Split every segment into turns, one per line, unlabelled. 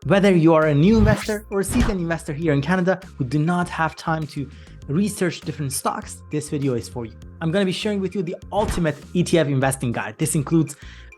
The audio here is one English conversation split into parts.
Whether you are a new investor or a seasoned investor here in Canada who do not have time to research different stocks, this video is for you. I'm going to be sharing with you the ultimate ETF investing guide. This includes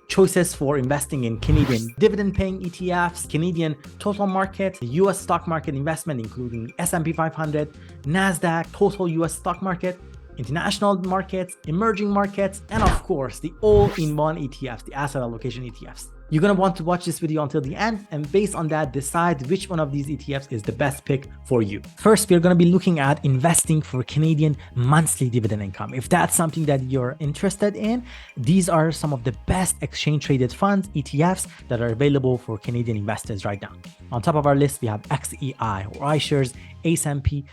choices for investing in Canadian dividend-paying ETFs, Canadian total market, the US stock market investment, including S&P 500, NASDAQ, total US stock market, international markets, emerging markets, and of course, the all-in-one ETFs, the asset allocation ETFs. You're going to want to watch this video until the end, and based on that, decide which one of these ETFs is the best pick for you. First, we're going to be looking at investing for Canadian monthly dividend income. If that's something that you're interested in, these are some of the best exchange-traded funds, ETFs, that are available for Canadian investors right now. On top of our list, we have XEI or iShares, S&P,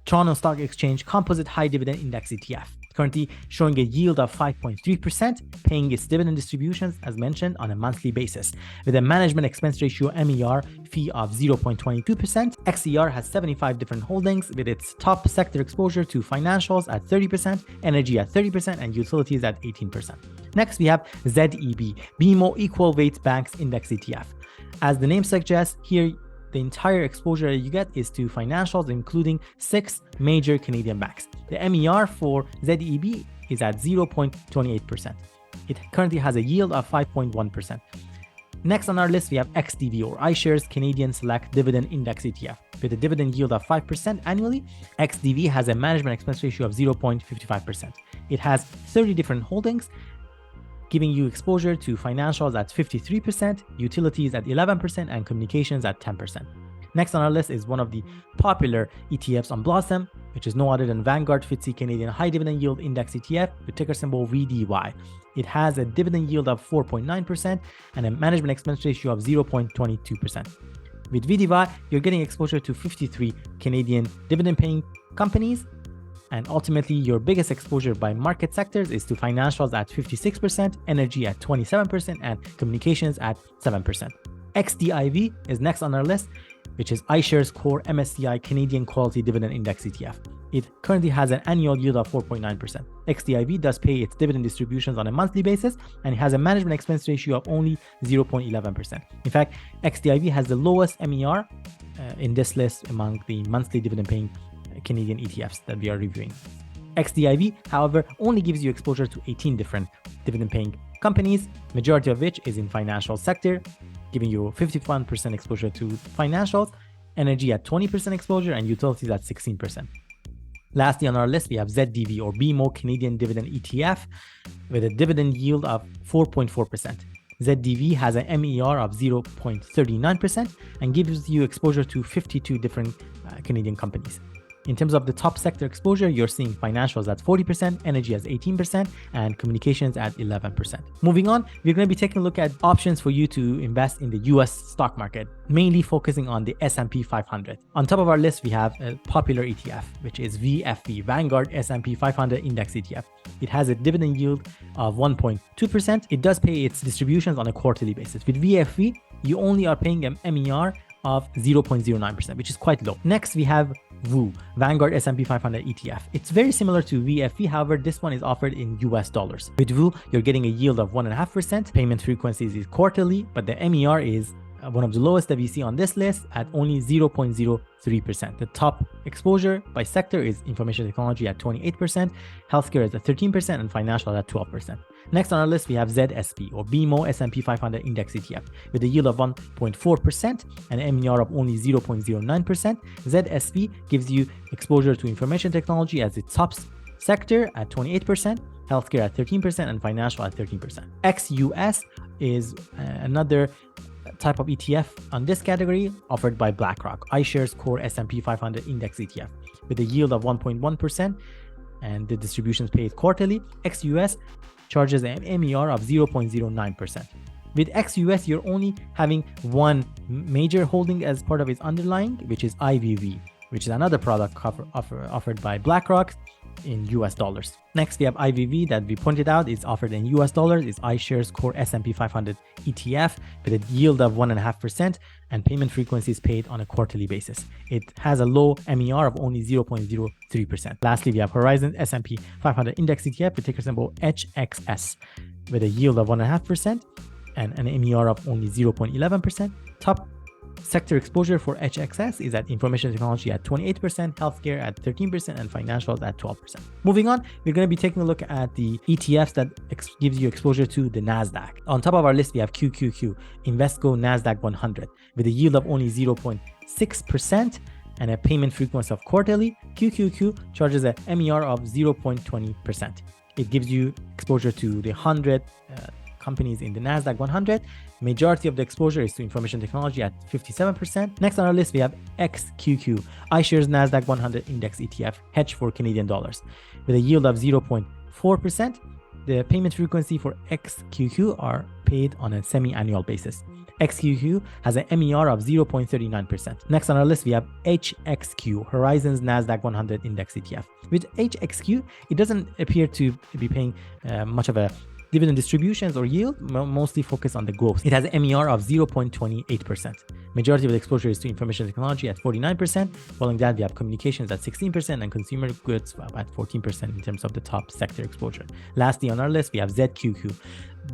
Toronto Stock Exchange Composite High Dividend Index ETF, currently showing a yield of 5.3%, paying its dividend distributions as mentioned on a monthly basis, with a management expense ratio MER fee of 0.22%. XER has 75 different holdings, with its top sector exposure to financials at 30%, energy at 30%, and utilities at 18%. Next, we have ZEB, BMO Equal Weight Banks Index ETF. As the name suggests, here the entire exposure that you get is to financials, including 6 major Canadian banks. The MER for ZEB is at 0.28%. It currently has a yield of 5.1%. Next on our list, we have XDV or iShares Canadian Select Dividend Index ETF. With a dividend yield of 5% annually, XDV has a management expense ratio of 0.55%. It has 30 different holdings, giving you exposure to financials at 53%, utilities at 11%, and communications at 10%. Next on our list is one of the popular ETFs on Blossom, which is no other than Vanguard FTSE Canadian High Dividend Yield Index ETF with ticker symbol VDY. It has a dividend yield of 4.9% and a management expense ratio of 0.22%. With VDY, you're getting exposure to 53 Canadian dividend-paying companies, and ultimately, your biggest exposure by market sectors is to financials at 56%, energy at 27%, and communications at 7%. XDIV is next on our list, which is iShares Core MSCI Canadian Quality Dividend Index ETF. It currently has an annual yield of 4.9%. XDIV does pay its dividend distributions on a monthly basis, and it has a management expense ratio of only 0.11%. In fact, XDIV has the lowest MER in this list among the monthly dividend-paying Canadian ETFs that we are reviewing. XDIV, however, only gives you exposure to 18 different dividend-paying companies, majority of which is in financial sector, giving you 51% exposure to financials, energy at 20% exposure, and utilities at 16%. Lastly on our list, we have ZDV or BMO Canadian Dividend ETF with a dividend yield of 4.4%. ZDV has an MER of 0.39% and gives you exposure to 52 different Canadian companies. In terms of the top sector exposure, you're seeing financials at 40%, energy at 18%, and communications at 11%. Moving on, we're going to be taking a look at options for you to invest in the US stock market, mainly focusing on the S&P 500. On top of our list, we have a popular ETF, which is VFV, Vanguard S&P 500 Index ETF. It has a dividend yield of 1.2%. It does pay its distributions on a quarterly basis. With VFV, you only are paying an MER of 0.09%, which is quite low. Next, we have VOO, Vanguard S&P 500 ETF. It's very similar to VFV, however, this one is offered in US dollars. With VOO, you're getting a yield of 1.5%. Payment frequencies is quarterly, but the MER is one of the lowest that we see on this list at only 0.03%. The top exposure by sector is information technology at 28%, healthcare is at 13%, and financial at 12%. Next on our list, we have ZSP or BMO S&P 500 Index ETF with a yield of 1.4% and an MER of only 0.09%. ZSP gives you exposure to information technology as its top sector at 28%, healthcare at 13%, and financial at 13%. XUS is another type of ETF on this category offered by BlackRock, iShares Core S&P 500 Index ETF with a yield of 1.1% and the distributions paid quarterly. XUS charges an MER of 0.09%. With XUS, you're only having one major holding as part of its underlying, which is IVV, which is another product offered by BlackRock in US dollars. Next, we have IVV that we pointed out is offered in US dollars. It's iShares Core S&P 500 ETF with a yield of 1.5% and payment frequencies paid on a quarterly basis. It has a low MER of only 0.03%. Lastly, we have Horizon S&P 500 Index ETF with ticker symbol HXS with a yield of 1.5% and an MER of only 0.11%. Top sector exposure for HXS is at information technology at 28%, healthcare at 13%, and financials at 12%. Moving on, we're going to be taking a look at the ETFs that gives you exposure to the NASDAQ. On top of our list, we have QQQ, Invesco NASDAQ 100, with a yield of only 0.6% and a payment frequency of quarterly. QQQ charges a MER of 0.20%. It gives you exposure to the 100 companies in the NASDAQ 100. Majority of the exposure is to information technology at 57%. Next on our list, we have XQQ, iShares NASDAQ 100 Index ETF, hedged for Canadian dollars, with a yield of 0.4%. The payment frequency for XQQ are paid on a semi-annual basis. XQQ has an MER of 0.39%. Next on our list, we have HXQ, Horizons NASDAQ 100 Index ETF. With HXQ, it doesn't appear to be paying much of a dividend distributions or yield, mostly focused on the growth. It has an MER of 0.28%. Majority of the exposure is to information technology at 49%. Following that, we have communications at 16% and consumer goods at 14% in terms of the top sector exposure. Lastly, on our list, we have ZQQ,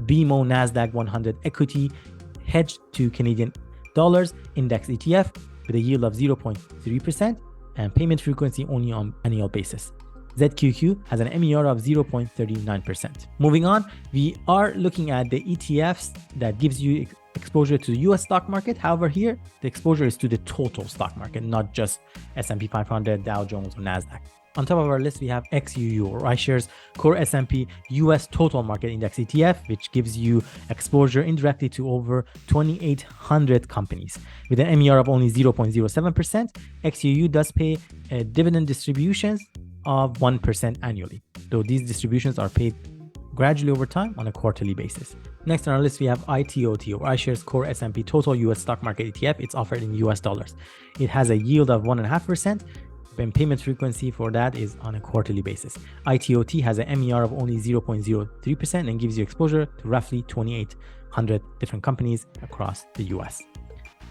BMO NASDAQ 100 Equity hedged to Canadian dollars Index ETF with a yield of 0.3% and payment frequency only on annual basis. ZQQ has an MER of 0.39%. Moving on, we are looking at the ETFs that gives you exposure to the US stock market. However, here, the exposure is to the total stock market, not just S&P 500, Dow Jones, or NASDAQ. On top of our list, we have XUU, or iShares Core S&P US Total Market Index ETF, which gives you exposure indirectly to over 2,800 companies. With an MER of only 0.07%, XUU does pay dividend distributions of 1% annually, though these distributions are paid gradually over time on a quarterly basis. Next on our list, we have ITOT, or iShares Core S&P Total US Stock Market ETF. It's offered in US dollars. It has a yield of 1.5%, and payment frequency for that is on a quarterly basis. ITOT has an MER of only 0.03% and gives you exposure to roughly 2,800 different companies across the US.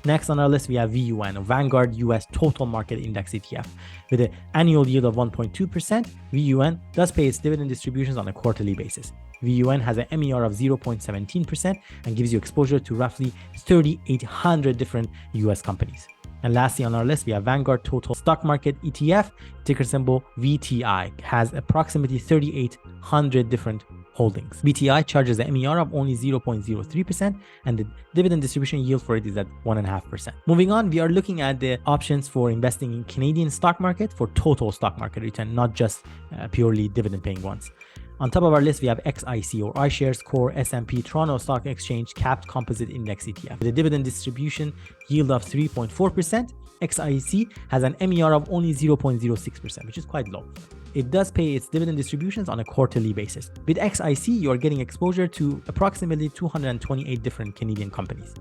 Next on our list, we have VUN, or Vanguard US Total Market Index ETF. With an annual yield of 1.2%, VUN does pay its dividend distributions on a quarterly basis. VUN has an MER of 0.17% and gives you exposure to roughly 3,800 different US companies. And lastly on our list, we have Vanguard Total Stock Market ETF, ticker symbol VTI, has approximately 3,800 different holdings. VTI charges an MER of only 0.03% and the dividend distribution yield for it is at 1.5%. Moving on, we are looking at the options for investing in Canadian stock market for total stock market return, not just purely dividend paying ones. On top of our list, we have XIC, or iShares Core S&P Toronto Stock Exchange Capped Composite Index ETF. With a dividend distribution yield of 3.4%, XIC has an MER of only 0.06%, which is quite low. It does pay its dividend distributions on a quarterly basis. With XIC, you are getting exposure to approximately 228 different Canadian companies.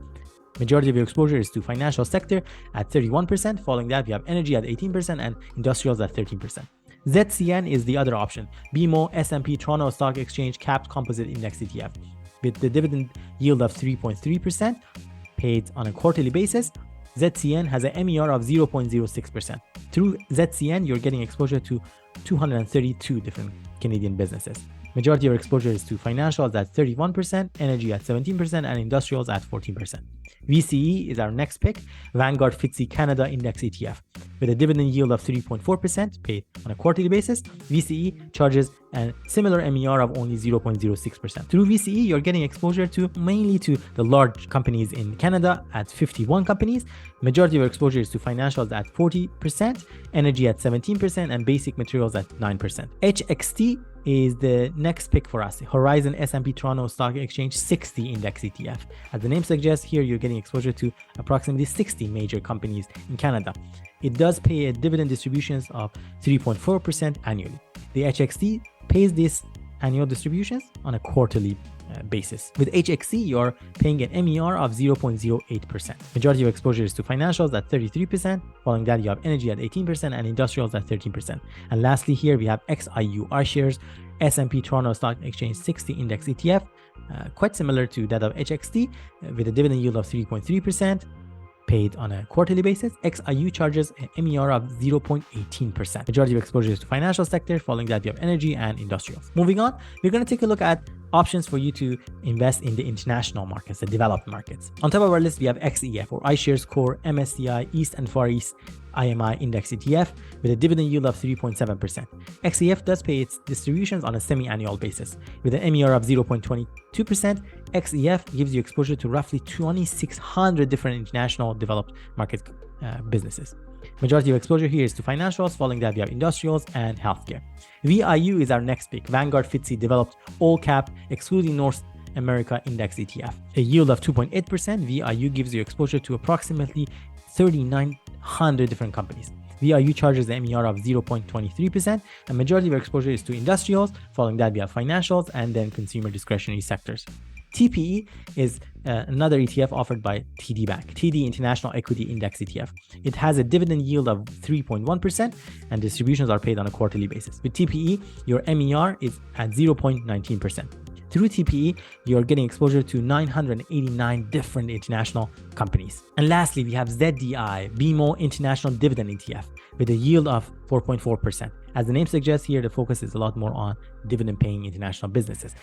Majority of your exposure is to financial sector at 31%. Following that, we have energy at 18% and industrials at 13%. ZCN is the other option, BMO S&P Toronto Stock Exchange Capped Composite Index ETF. With the dividend yield of 3.3% paid on a quarterly basis, ZCN has an MER of 0.06%. Through ZCN, you're getting exposure to 232 different Canadian businesses. Majority of your exposure is to financials at 31%, energy at 17%, and industrials at 14%. VCE is our next pick, Vanguard FTSE Canada Index ETF. With a dividend yield of 3.4% paid on a quarterly basis, VCE charges a similar MER of only 0.06%. Through VCE, you're getting exposure mainly to the large companies in Canada at 51 companies. Majority of your exposure is to financials at 40%, energy at 17%, and basic materials at 9%. HXT is the next pick for us, Horizon S&P Toronto Stock Exchange 60 Index ETF. As the name suggests, here you're getting exposure to approximately 60 major companies in Canada. It does pay a dividend distributions of 3.4% annually. The HXT pays these annual distributions on a quarterly basis. With HXC, you're paying an MER of 0.08%. Majority of exposure is to financials at 33%. Following that, you have energy at 18% and industrials at 13%. And lastly, here we have XIU, iShares S&P Toronto Stock Exchange 60 Index ETF, quite similar to that of HXT, with a dividend yield of 3.3%. paid on a quarterly basis. XIU charges an MER of 0.18%. Majority of exposure is to financial sector. Following that, you have energy and industrials. Moving on, we're going to take a look at options for you to invest in the international markets, the developed markets. On top of our list, we have XEF or iShares Core MSCI East and Far East IMI Index ETF with a dividend yield of 3.7%. XEF does pay its distributions on a semi-annual basis. With an MER of 0.22%, XEF gives you exposure to roughly 2,600 different international developed market businesses. Majority of exposure here is to financials, following that we have industrials and healthcare. VIU is our next pick. Vanguard FTSE developed all cap excluding North America Index ETF. A yield of 2.8%, VIU gives you exposure to approximately 3,900 different companies. VIU charges an MER of 0.23%, and majority of exposure is to industrials, following that we have financials and then consumer discretionary sectors. TPE is another ETF offered by TD Bank, TD International Equity Index ETF. It has a dividend yield of 3.1% and distributions are paid on a quarterly basis. With TPE, your MER is at 0.19%. Through TPE, you're getting exposure to 989 different international companies. And lastly, we have ZDI, BMO International Dividend ETF, with a yield of 4.4%. As the name suggests here, the focus is a lot more on dividend-paying international businesses.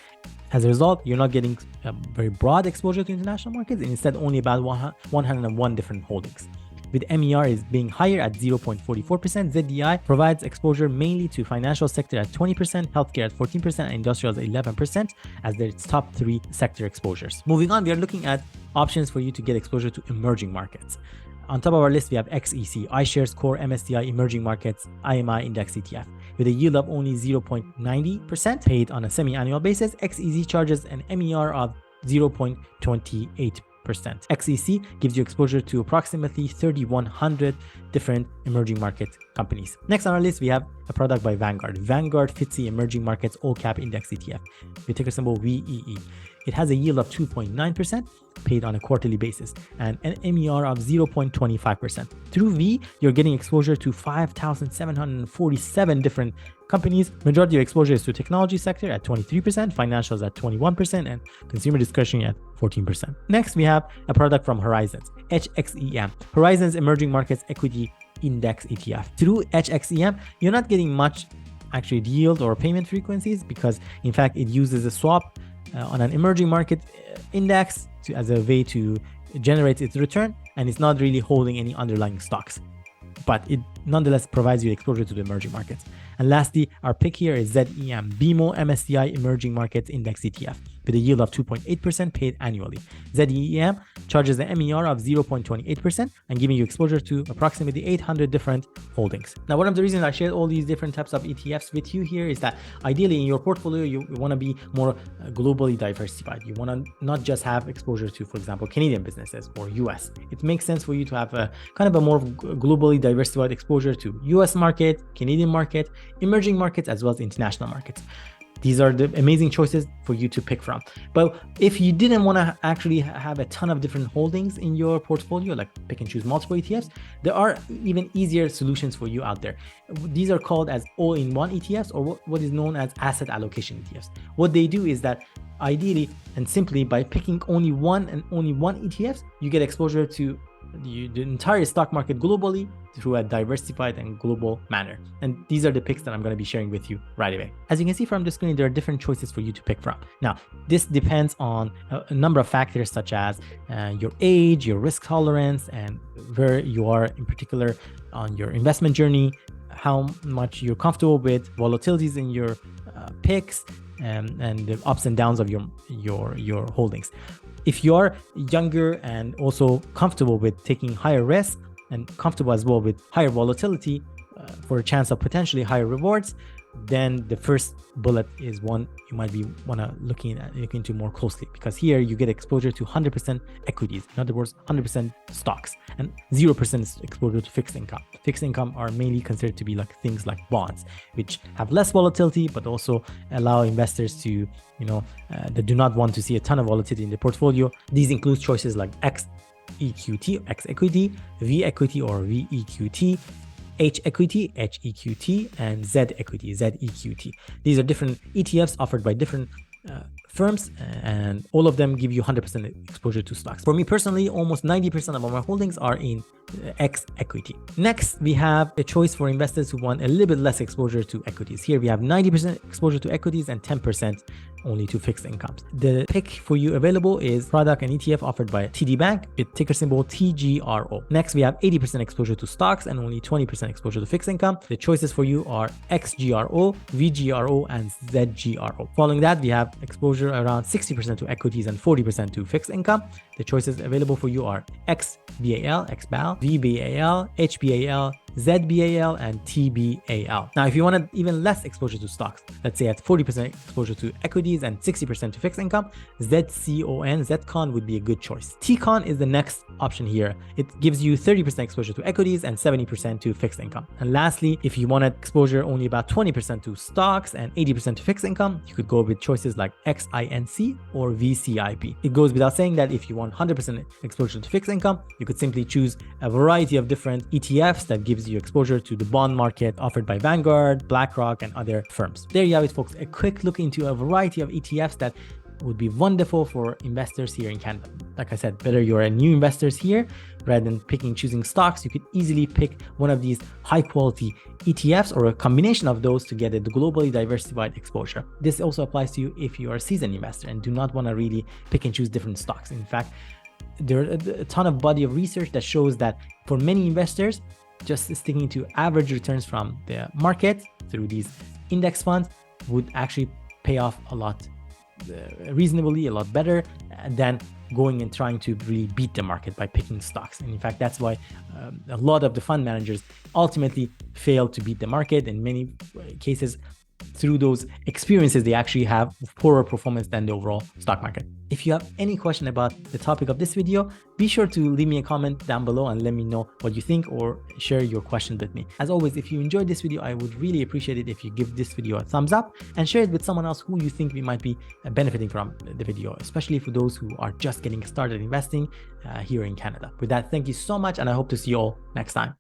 As a result, you're not getting a very broad exposure to international markets, and instead only about 101 different holdings. With MER is being higher at 0.44%, ZDI provides exposure mainly to financial sector at 20%, healthcare at 14%, and industrials at 11% as their top 3 sector exposures. Moving on, we are looking at options for you to get exposure to emerging markets. On top of our list, we have XEC, iShares Core MSCI Emerging Markets IMI Index ETF. With a yield of only 0.90% paid on a semi-annual basis, XEC charges an MER of 0.28%. XEC gives you exposure to approximately 3,100 different emerging market companies. Next on our list, we have a product by Vanguard, Vanguard FTSE Emerging Markets All Cap Index ETF, with ticker symbol VEE. It has a yield of 2.9% paid on a quarterly basis and an MER of 0.25%. Through V, you're getting exposure to 5,747 different companies. Majority of exposure is to technology sector at 23%, financials at 21%, and consumer discretionary at 14%. Next, we have a product from Horizons, HXEM, Horizons Emerging Markets Equity Index ETF. Through HXEM, you're not getting much actually yield or payment frequencies because in fact it uses a swap on an emerging market index as a way to generate its return, and it's not really holding any underlying stocks, but it nonetheless provides you exposure to the emerging markets. And lastly, our pick here is ZEM, BMO MSCI Emerging Markets Index ETF, with a yield of 2.8% paid annually. ZEM charges an MER of 0.28% and giving you exposure to approximately 800 different holdings. Now, one of the reasons I shared all these different types of ETFs with you here is that ideally in your portfolio, you want to be more globally diversified. You want to not just have exposure to, for example, Canadian businesses or US. It makes sense for you to have a kind of a more globally diversified exposure to US market, Canadian market, emerging markets, as well as international markets. These are the amazing choices for you to pick from. But if you didn't want to actually have a ton of different holdings in your portfolio, like pick and choose multiple ETFs, there are even easier solutions for you out there. These are called as all-in-one ETFs, or what is known as asset allocation ETFs. What they do is that ideally and simply by picking only one ETFs, you get exposure to the entire stock market globally through a diversified and global manner. And these are the picks that I'm going to be sharing with you right away. As you can see from the screen, there are different choices for you to pick from. Now, this depends on a number of factors such as your age, your risk tolerance, and where you are in particular on your investment journey, how much you're comfortable with volatilities in your picks, and the ups and downs of your holdings. If you're younger and also comfortable with taking higher risks and comfortable as well with higher volatility for a chance of potentially higher rewards, then the first bullet is one you might be look into more closely, because here you get exposure to 100% equities, in other words 100% stocks, and 0% exposure to fixed income. Fixed income are mainly considered to be like things like bonds, which have less volatility but also allow investors to that do not want to see a ton of volatility in the portfolio. These include choices like XEQT, X equity, V equity or VEQT, H equity, HEQT, and Z equity, ZEQT. These are different ETFs offered by different firms, and all of them give you 100% exposure to stocks. For me personally, almost 90% of all my holdings are in X equity. Next, we have a choice for investors who want a little bit less exposure to equities. Here we have 90% exposure to equities and 10% only to fixed incomes. The pick for you available is product and ETF offered by TD Bank with ticker symbol TGRO. Next, we have 80% exposure to stocks and only 20% exposure to fixed income. The choices for you are XGRO, VGRO, and ZGRO. Following that, we have exposure around 60% to equities and 40% to fixed income. The choices available for you are XBAL, XBAL, VBAL, HBAL, ZBAL, and TBAL. Now, if you wanted even less exposure to stocks, let's say at 40% exposure to equities and 60% to fixed income, ZCON would be a good choice. TCON is the next option here. It gives you 30% exposure to equities and 70% to fixed income. And lastly, if you wanted exposure only about 20% to stocks and 80% to fixed income, you could go with choices like XINC or VCIP. It goes without saying that if you want 100% exposure to fixed income, you could simply choose a variety of different ETFs that gives you exposure to the bond market offered by Vanguard, BlackRock, and other firms. There you have it, folks. A quick look into a variety of ETFs that would be wonderful for investors here in Canada. Like I said, whether you're a new investors here, rather than choosing stocks, you could easily pick one of these high quality ETFs or a combination of those to get a globally diversified exposure. This also applies to you if you are a seasoned investor and do not want to really pick and choose different stocks. In fact, there are a ton of body of research that shows that for many investors, just sticking to average returns from the market through these index funds would actually pay off a lot reasonably, a lot better than going and trying to really beat the market by picking stocks. And in fact, that's why a lot of the fund managers ultimately fail to beat the market. In many cases, through those experiences, they actually have poorer performance than the overall stock market. If you have any question about the topic of this video, be sure to leave me a comment down below and let me know what you think or share your question with me. As always, if you enjoyed this video, I would really appreciate it if you give this video a thumbs up and share it with someone else who you think we might be benefiting from the video, especially for those who are just getting started investing here in Canada. With that, thank you so much, and I hope to see you all next time.